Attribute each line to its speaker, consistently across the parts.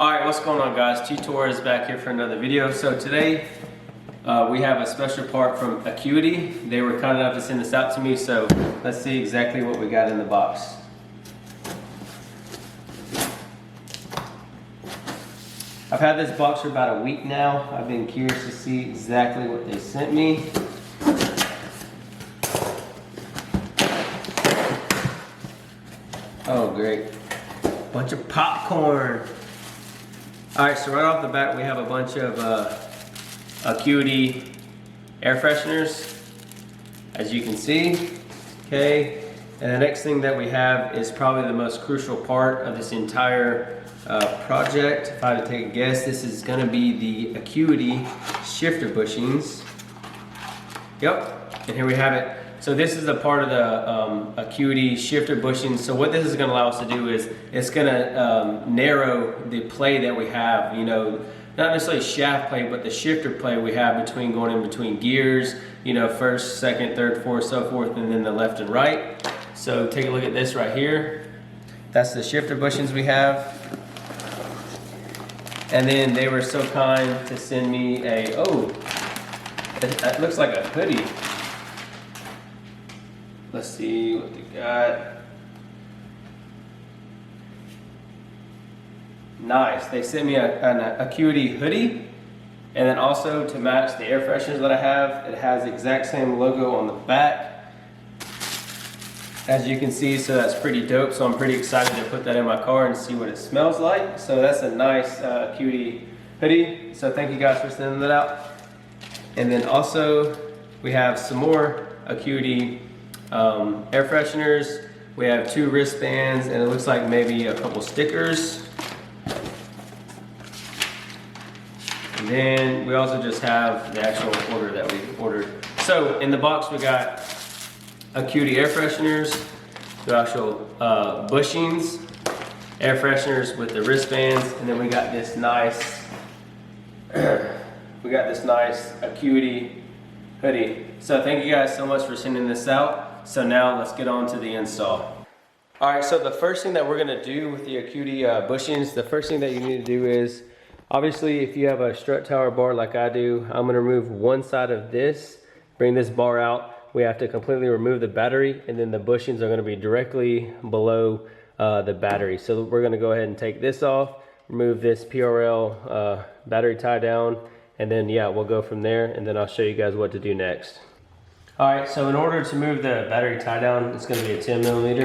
Speaker 1: Alright, what's going on, guys? T-Tor is back here for another video. So today we have a special part from Acuity. They were kind enough to send this out to me, so let's see exactly what we got in the box. I've had this box for about a week now. I've been curious to see exactly what they sent me. Oh, great. Bunch of popcorn. Alright, so right off the bat we have a bunch of Acuity air fresheners, as you can see. Okay, and the next thing that we have is probably the most crucial part of this entire project. If I had to take a guess, this is going to be the Acuity shifter bushings. Yep, and here we have it. So this is a part of the Acuity shifter bushings. So what this is going to allow us to do is it's going to narrow the play that we have, you know, not necessarily shaft play, but the shifter play we have between going in between gears, you know, first, second, third, fourth, so forth, and then the left and right. So take a look at this right here. That's the shifter bushings we have. And then they were so kind to send me a, oh, that looks like a hoodie. Let's see what they got. Nice. They sent me an Acuity hoodie, and then also to match the air fresheners that I have, it has the exact same logo on the back, as you can see. So that's pretty dope. So I'm pretty excited to put that in my car and see what it smells like. So that's a nice Acuity hoodie. So thank you guys for sending that out. And then also we have some more Acuity air fresheners. We have 2 wristbands, and it looks like maybe a couple stickers. And then we also just have the actual order that we ordered. So in the box we got Acuity air fresheners, the actual bushings, air fresheners with the wristbands, and then we got this nice Acuity hoodie. So thank you guys so much for sending this out. So now let's get on to the install. Alright, so the first thing that we're going to do with the Acuity bushings, the first thing that you need to do is, obviously if you have a strut tower bar like I do, I'm going to remove one side of this, bring this bar out. We have to completely remove the battery, and then the bushings are going to be directly below the battery. So we're going to go ahead and take this off, remove this PRL battery tie down, and then yeah, we'll go from there, and then I'll show you guys what to do next. Alright, so in order to move the battery tie down, it's going to be a 10 millimeter.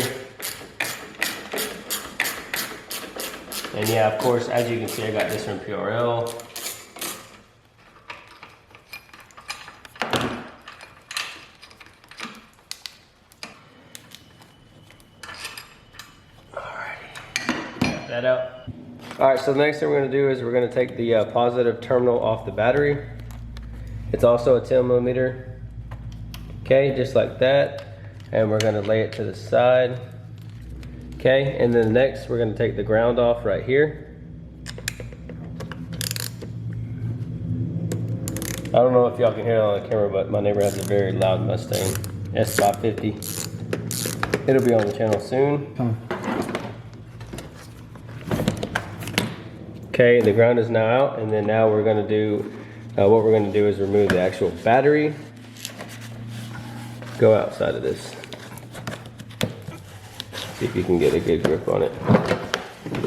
Speaker 1: And yeah, of course, as you can see, I got this from PRL. Alrighty, got that out. Alright, so the next thing we're going to do is we're going to take the positive terminal off the battery. It's also a 10 millimeter. Okay, just like that, and we're going to lay it to the side. Okay, and then next we're going to take the ground off right here. I don't know if y'all can hear it on the camera, but my neighbor has a very loud Mustang S550. It'll be on the channel soon. Okay, the ground is now out, and then now we're going to do what we're going to do is remove the actual battery. Go outside of this. See if you can get a good grip on it.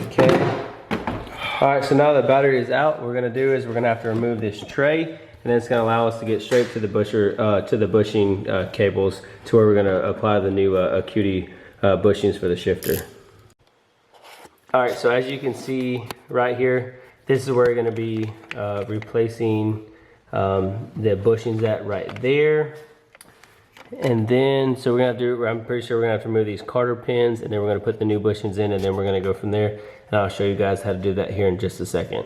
Speaker 1: Okay. Alright, so now the battery is out, what we're going to do is we're going to have to remove this tray, and then it's going to allow us to get straight to the bushing cables, to where we're going to apply the new Acuity bushings for the shifter. Alright, so as you can see right here, this is where we're going to be replacing the bushings at right there. And then, so we're gonna have to, I'm pretty sure we're gonna have to remove these Carter pins, and then we're gonna put the new bushings in, and then we're gonna go from there. And I'll show you guys how to do that here in just a second.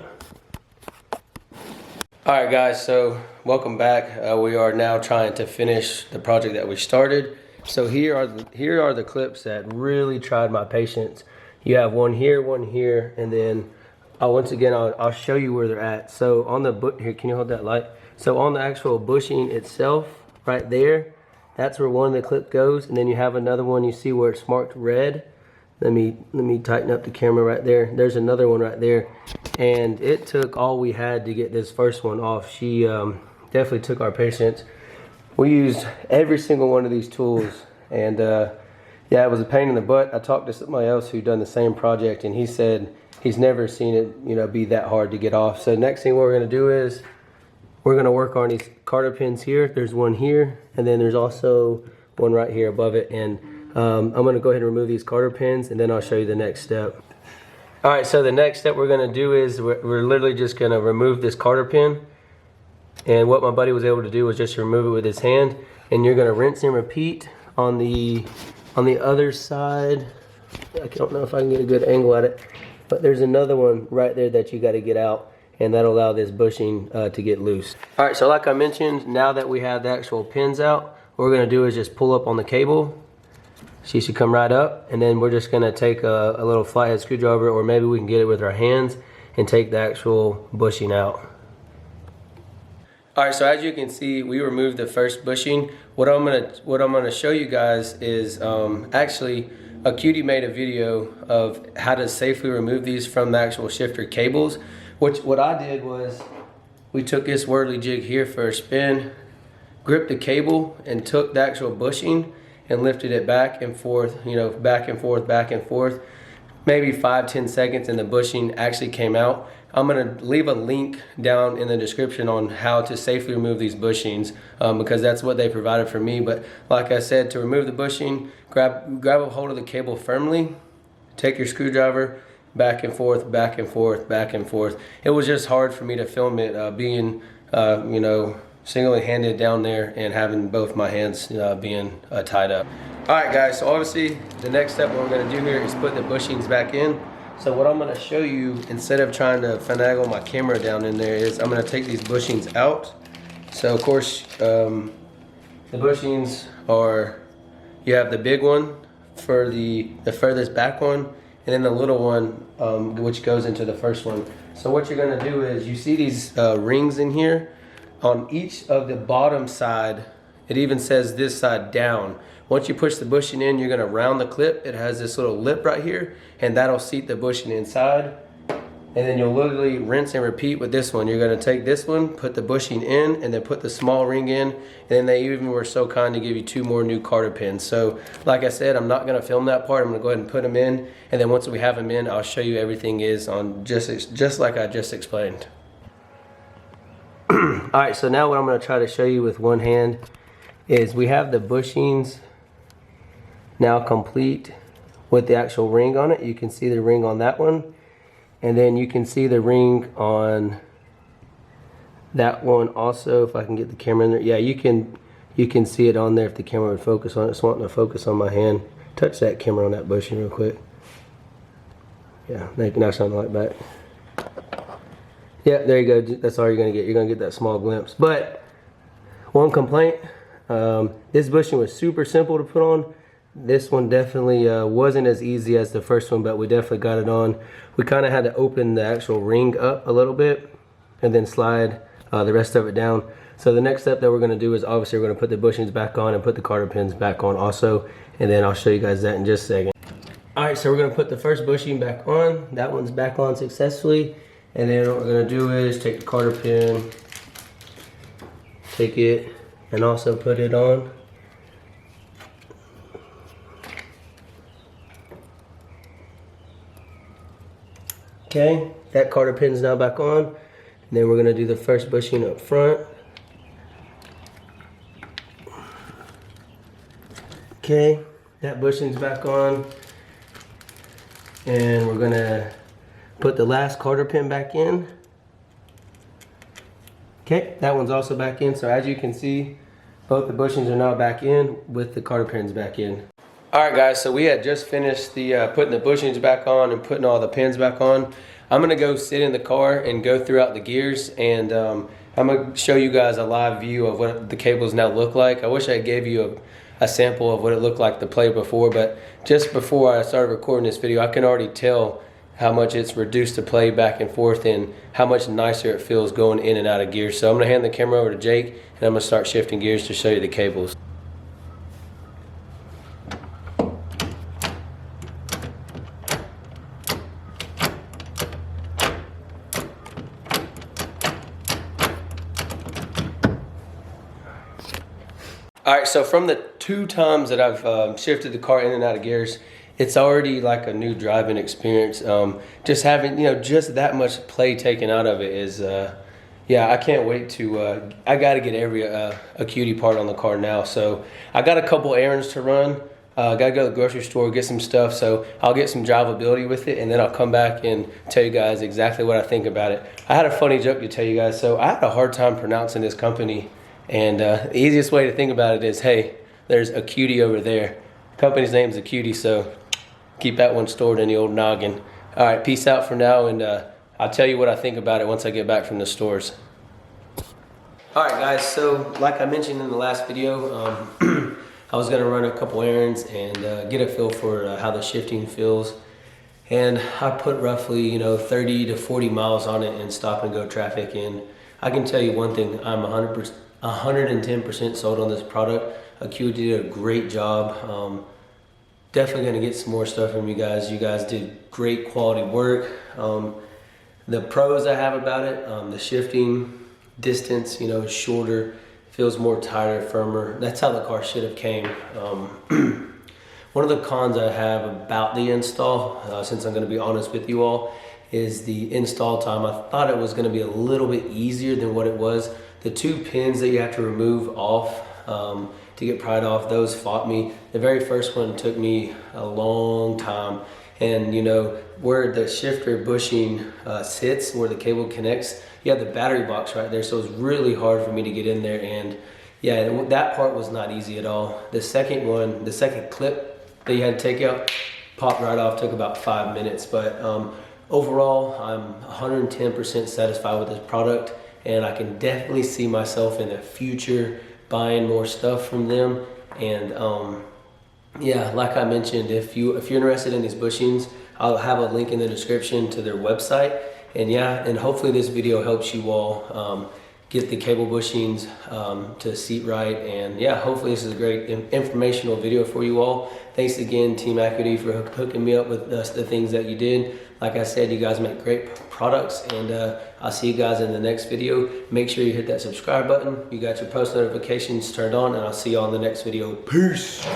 Speaker 1: Alright guys, so welcome back. We are now trying to finish the project that we started. So here are the clips that really tried my patience. You have one here, and then once again, I'll show you where they're at. So on the, here, can you hold that light? So on the actual bushing itself, right there, that's where one of the clips goes, and then you have another one, you see where it's marked red. Let me tighten up the camera right there. There's another one right there. and it took all we had to get this first one off. She definitely took our patience. We used every single one of these tools, and yeah, it was a pain in the butt. I talked to somebody else who done the same project, and he said he's never seen it, you know, be that hard to get off. So next thing we're gonna do is we're gonna work on these cotter pins here. There's one here, and then there's also one right here above it. And I'm gonna go ahead and remove these cotter pins, and then I'll show you the next step. All right, so the next step we're gonna do is we're literally just gonna remove this cotter pin. And what my buddy was able to do was just remove it with his hand. And you're gonna rinse and repeat on the other side. I don't know if I can get a good angle at it, but there's another one right there that you gotta get out, and that'll allow this bushing to get loose. All right, so like I mentioned, now that we have the actual pins out, what we're gonna do is just pull up on the cable. She should come right up, and then we're just gonna take a little flathead screwdriver, or maybe we can get it with our hands and take the actual bushing out. All right, so as you can see, we removed the first bushing. What I'm gonna show you guys is actually Acuity made a video of how to safely remove these from the actual shifter cables. What I did was we took this whirly jig here for a spin, gripped the cable, and took the actual bushing and lifted it back and forth, you know, back and forth, back and forth. Maybe 5-10 seconds, and the bushing actually came out. I'm gonna leave a link down in the description on how to safely remove these bushings because that's what they provided for me. But like I said, to remove the bushing, grab a hold of the cable firmly, take your screwdriver, back and forth, back and forth, back and forth. It was just hard for me to film it being, you know, single-handed down there and having both my hands being tied up. All right, guys, so obviously the next step what we're gonna do here is put the bushings back in. So what I'm gonna show you, instead of trying to finagle my camera down in there, is I'm gonna take these bushings out. So of course, the bushings are, you have the big one for the furthest back one, and then the little one which goes into the first one. So what you're gonna do is, you see these rings in here? On each of the bottom side, it even says this side down. Once you push the bushing in, you're gonna round the clip. It has this little lip right here, and that'll seat the bushing inside. And then you'll literally rinse and repeat with this one. You're gonna take this one, put the bushing in, and then put the small ring in. And then they even were so kind to give you 2 more new cotter pins. So like I said, I'm not gonna film that part. I'm gonna go ahead and put them in. And then once we have them in, I'll show you everything is on just like I just explained. All right, so now what I'm gonna try to show you with one hand is we have the bushings now complete with the actual ring on it. You can see the ring on that one, and then you can see the ring on that one also. If I can get the camera in there, yeah, you can see it on there if the camera would focus on it. It's wanting to focus on my hand. Touch that camera on that bushing real quick. Yeah, now shine the light back. Yeah, there you go. That's all you're gonna get. You're gonna get that small glimpse. But one complaint, this bushing was super simple to put on. This one definitely wasn't as easy as the first one, but we definitely got it on. We kind of had to open the actual ring up a little bit and then slide the rest of it down. So the next step that we're gonna do is obviously we're gonna put the bushings back on and put the cotter pins back on also, and then I'll show you guys that in just a second. All right, so we're gonna put the first bushing back on. That one's back on successfully. And then what we're gonna do is take the cotter pin, take it, and also put it on. Okay, that cotter pin's now back on. And then we're gonna do the first bushing up front. Okay, that bushing's back on. And we're gonna put the last cotter pin back in. Okay, that one's also back in. So as you can see, both the bushings are now back in with the cotter pins back in. All right, guys, so we had just finished the putting the bushings back on and putting all the pins back on. I'm gonna go sit in the car and go throughout the gears, and I'm gonna show you guys a live view of what the cables now look like. I wish I gave you a sample of what it looked like to play before, but just before I started recording this video, I can already tell how much it's reduced to play back and forth and how much nicer it feels going in and out of gear. So I'm gonna hand the camera over to Jake, and I'm gonna start shifting gears to show you the cables. All right, so from the 2 times that I've shifted the car in and out of gears, it's already like a new driving experience. Just having, just that much play taken out of it is, yeah, I can't wait to, I got to get every Acuity part on the car now. So I got a couple errands to run. Got to go to the grocery store, get some stuff. So I'll get some drivability with it, and then I'll come back and tell you guys exactly what I think about it. I had a funny joke to tell you guys. So I had a hard time pronouncing this company. And the easiest way to think about it is, hey, there's Acuity over there. The company's name's Acuity, so keep that one stored in the old noggin. All right, peace out for now, and I'll tell you what I think about it once I get back from the stores. All right, guys, so like I mentioned in the last video, I was gonna run a couple errands and get a feel for how the shifting feels. And I put roughly, 30 to 40 miles on it in stop and go traffic. And I can tell you one thing, I'm 110% sold on this product. Acuity did a great job. Definitely gonna get some more stuff from you guys. You guys did great quality work. The pros I have about it, the shifting distance, is shorter, feels more tighter, firmer. That's how the car should have came. One of the cons I have about the install, since I'm gonna be honest with you all, is the install time. I thought it was gonna be a little bit easier than what it was. The 2 pins that you have to remove off to get pried off, those fought me. The very first one took me a long time. And where the shifter bushing sits, where the cable connects, you have the battery box right there. So it's really hard for me to get in there. And yeah, that part was not easy at all. The second one, the second clip that you had to take out, popped right off, took about 5 minutes. But overall, I'm 110% satisfied with this product. And I can definitely see myself in the future buying more stuff from them. And yeah, like I mentioned, if you're interested in these bushings, I'll have a link in the description to their website. And yeah, and hopefully this video helps you all get the cable bushings to seat right. And yeah, hopefully this is a great informational video for you all. Thanks again, Team Acuity, for hooking me up with the things that you did. Like I said, you guys make great products, and I'll see you guys in the next video. Make sure you hit that subscribe button. You got your post notifications turned on, and I'll see y'all in the next video. Peace.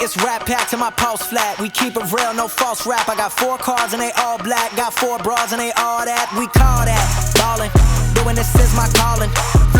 Speaker 2: It's rap packed to my pulse flat. We keep it real, no false rap. I got 4 cars and they all black. Got 4 bras and they all that. We call that ballin'. Doing this is my calling.